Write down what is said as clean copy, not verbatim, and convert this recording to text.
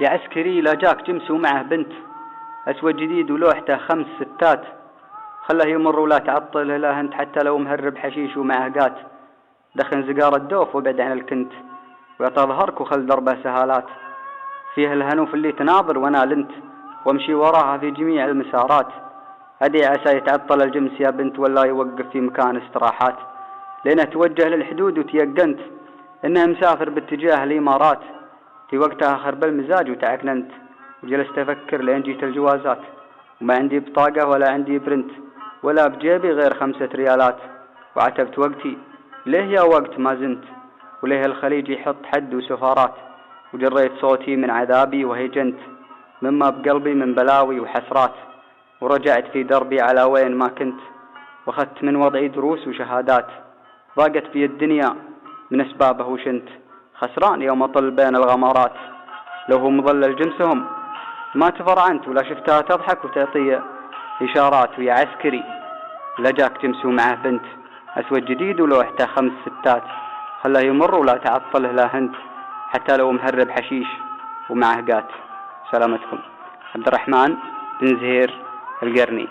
يا عسكري لا جاك جمس ومعه بنت، أسود جديد ولوحته 5 ستات، خله يمر ولا تعطله لا هنت حتى لو مهرب حشيش ومعه قات، دخن زقار الدوف وبعد عن الكنت، ويعطى ظهرك وخل دربه سهالات، فيه الهنوف اللي تناظر وانا لنت، وامشي وراها في جميع المسارات، أدي عسى يتعطل الجمس يا بنت ولا يوقف في مكان استراحات، لأنه توجه للحدود وتيقنت إنه مسافر باتجاه الإمارات، في وقتها خرب المزاج وتعكننت، وجلست أفكر لين جيت الجوازات، وما عندي بطاقة ولا عندي برنت، ولا بجيبي غير 5 ريالات، وعتبت وقتي ليه يا وقت ما زنت، وليه الخليج يحط حد وسفارات، وجريت صوتي من عذابي وهجنت مما بقلبي من بلاوي وحسرات، ورجعت في دربي على وين ما كنت، واخذت من وضعي دروس وشهادات، ضاقت في الدنيا من أسبابه وشنت، خسران يوم أطل بين الغمارات، لو هو مضلل جنسهم ما تفرعنت ولا شفتها تضحك وتعطي إشارات، ويا عسكري لا جاك جمس ومعه بنت، أسود جديد ولوحته 5 ستات، خله يمر ولا تعطله لا هنت حتى لو مهرب حشيش ومعه قات. سلامتكم. عبد الرحمن بن زهير القرني.